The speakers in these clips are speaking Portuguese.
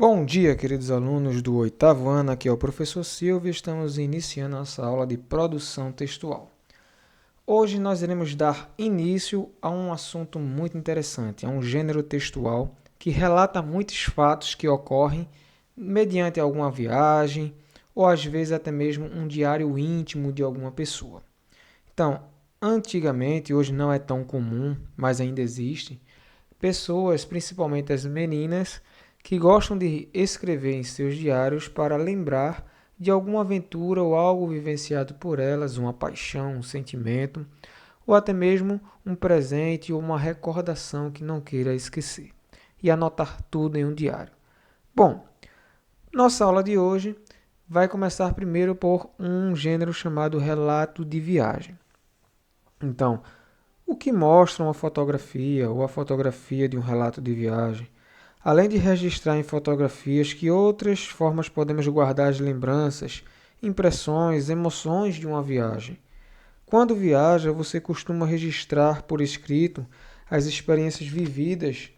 Bom dia, queridos alunos do oitavo ano, aqui é o professor Silvio e estamos iniciando nossa aula de produção textual. Hoje nós iremos dar início a um assunto muito interessante, a um gênero textual que relata muitos fatos que ocorrem mediante alguma viagem ou às vezes até mesmo um diário íntimo de alguma pessoa. Então, antigamente, hoje não é tão comum, mas ainda existe, pessoas, principalmente as meninas, que gostam de escrever em seus diários para lembrar de alguma aventura ou algo vivenciado por elas, uma paixão, um sentimento, ou até mesmo um presente ou uma recordação que não queira esquecer, e anotar tudo em um diário. Bom, nossa aula de hoje vai começar primeiro por um gênero chamado relato de viagem. Então, o que mostra uma fotografia ou a fotografia de um relato de viagem? Além de registrar em fotografias, que outras formas podemos guardar as lembranças, impressões, emoções de uma viagem? Quando viaja, você costuma registrar por escrito as experiências vividas.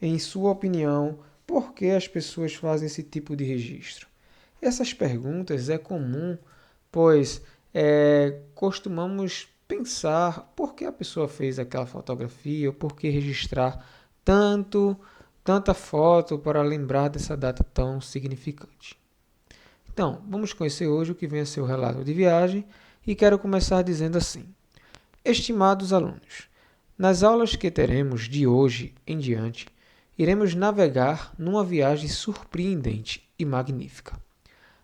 Em sua opinião, por que as pessoas fazem esse tipo de registro? Essas perguntas é comum, pois costumamos pensar por que a pessoa fez aquela fotografia, ou por que registrar tanta foto para lembrar dessa data tão significante. Então, vamos conhecer hoje o que vem a ser o relato de viagem e quero começar dizendo assim: estimados alunos, nas aulas que teremos de hoje em diante, iremos navegar numa viagem surpreendente e magnífica.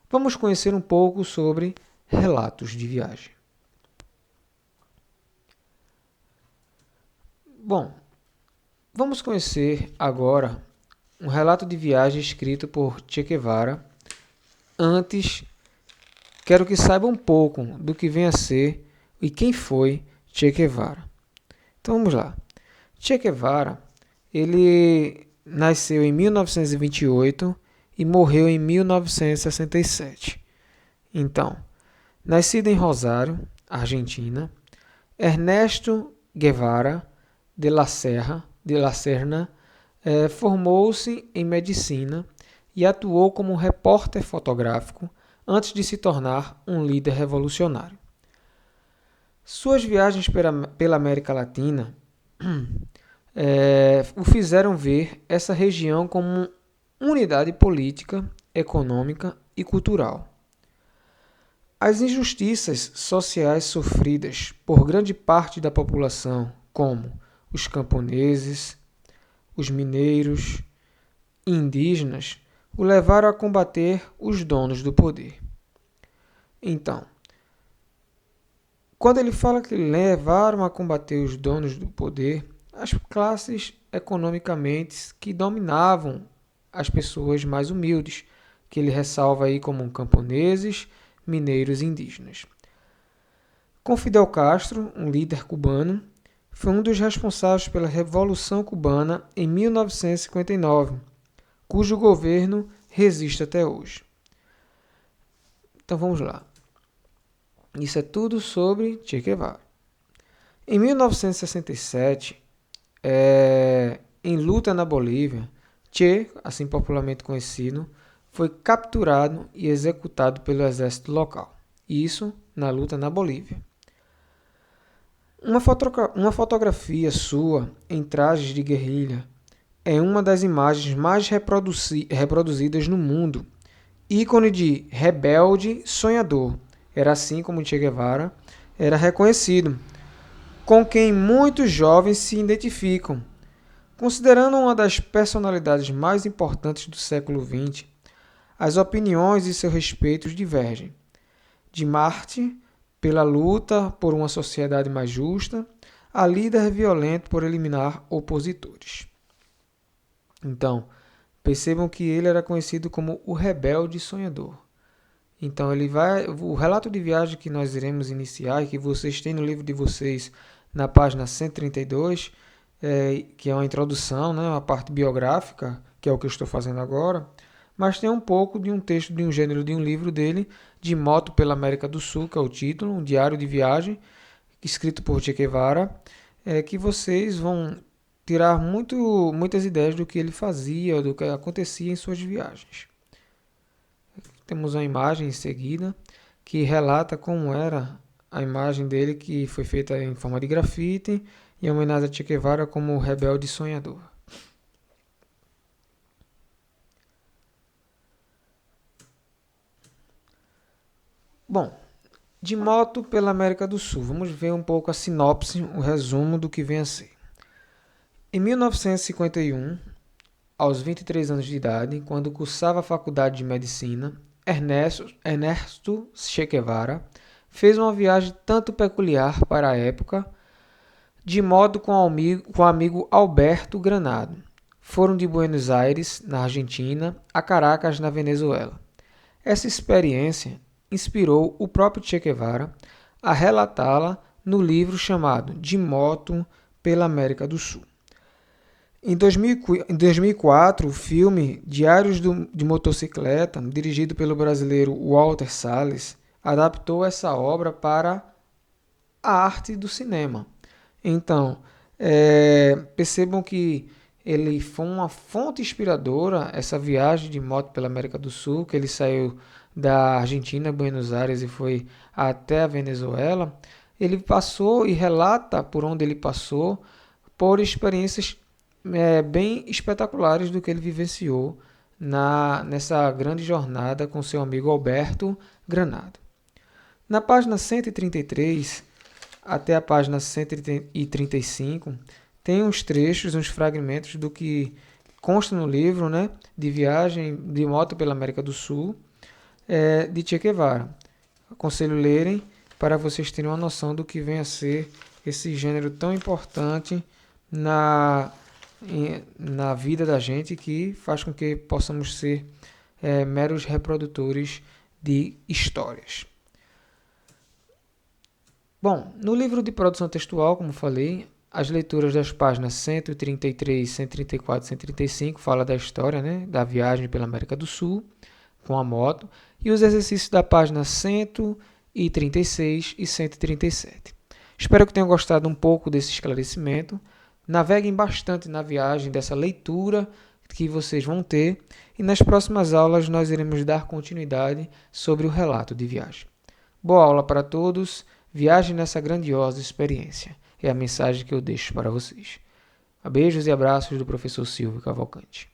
Vamos conhecer um pouco sobre relatos de viagem. Bom, vamos conhecer agora um relato de viagem escrito por Che Guevara. Antes, quero que saiba um pouco do que vem a ser e quem foi Che Guevara. Então vamos lá. Che Guevara, ele nasceu em 1928 e morreu em 1967. Então, nascido em Rosário, Argentina, Ernesto Guevara de la Serna formou-se em medicina e atuou como repórter fotográfico antes de se tornar um líder revolucionário. Suas viagens pela América Latina o fizeram ver essa região como unidade política, econômica e cultural. As injustiças sociais sofridas por grande parte da população, como os camponeses, os mineiros e indígenas, o levaram a combater os donos do poder. Então, quando ele fala que levaram a combater os donos do poder, as classes economicamente que dominavam as pessoas mais humildes, que ele ressalva aí como camponeses, mineiros e indígenas. Com Fidel Castro, um líder cubano, foi um dos responsáveis pela Revolução Cubana em 1959, cujo governo resiste até hoje. Então vamos lá. Isso é tudo sobre Che Guevara. Em 1967, em luta na Bolívia, Che, assim popularmente conhecido, foi capturado e executado pelo exército local. Isso na luta na Bolívia. Uma fotografia sua em trajes de guerrilha é uma das imagens mais reproduzidas no mundo. Ícone de rebelde sonhador. Era assim como Che Guevara era reconhecido, com quem muitos jovens se identificam. Considerando uma das personalidades mais importantes do século XX, as opiniões e seus respeitos divergem. De Marte, pela luta por uma sociedade mais justa, a líder violento por eliminar opositores. Então, percebam que ele era conhecido como o rebelde sonhador. Então, o relato de viagem que nós iremos iniciar e que vocês têm no livro de vocês na página 132, que é uma introdução, né, uma parte biográfica, que é o que eu estou fazendo agora, mas tem um pouco de um texto de um gênero de um livro dele, De Moto pela América do Sul, que é o título, um diário de viagem, escrito por Che Guevara, que vocês vão tirar muitas ideias do que ele fazia, do que acontecia em suas viagens. Temos uma imagem em seguida que relata como era a imagem dele, que foi feita em forma de grafite, em homenagem a Che Guevara como o rebelde sonhador. Bom, de moto pela América do Sul, vamos ver um pouco a sinopse, o resumo do que vem a ser. Em 1951, aos 23 anos de idade, quando cursava a faculdade de medicina, Ernesto Che Guevara fez uma viagem tanto peculiar para a época, de modo com o amigo Alberto Granado. Foram de Buenos Aires, na Argentina, a Caracas, na Venezuela. Essa experiência inspirou o próprio Che Guevara a relatá-la no livro chamado De Moto pela América do Sul. Em 2004, o filme Diários de Motocicleta, dirigido pelo brasileiro Walter Salles, adaptou essa obra para a arte do cinema. Então, percebam que ele foi uma fonte inspiradora, essa viagem de moto pela América do Sul, que ele saiu da Argentina, Buenos Aires, e foi até a Venezuela. Ele passou e relata por onde ele passou, por experiências bem espetaculares do que ele vivenciou nessa grande jornada com seu amigo Alberto Granado. Na página 133 até a página 135, tem uns trechos, uns fragmentos do que consta no livro, né, de viagem de moto pela América do Sul, de Che Guevara. Aconselho lerem para vocês terem uma noção do que vem a ser esse gênero tão importante na vida da gente, que faz com que possamos ser meros reprodutores de histórias. Bom, no livro de produção textual, como falei, as leituras das páginas 133, 134 e 135 fala da história, né, da viagem pela América do Sul com a moto, e os exercícios da página 136 e 137. Espero que tenham gostado um pouco desse esclarecimento. Naveguem bastante na viagem dessa leitura que vocês vão ter, e nas próximas aulas nós iremos dar continuidade sobre o relato de viagem. Boa aula para todos, viagem nessa grandiosa experiência. É a mensagem que eu deixo para vocês. Beijos e abraços do professor Silvio Cavalcante.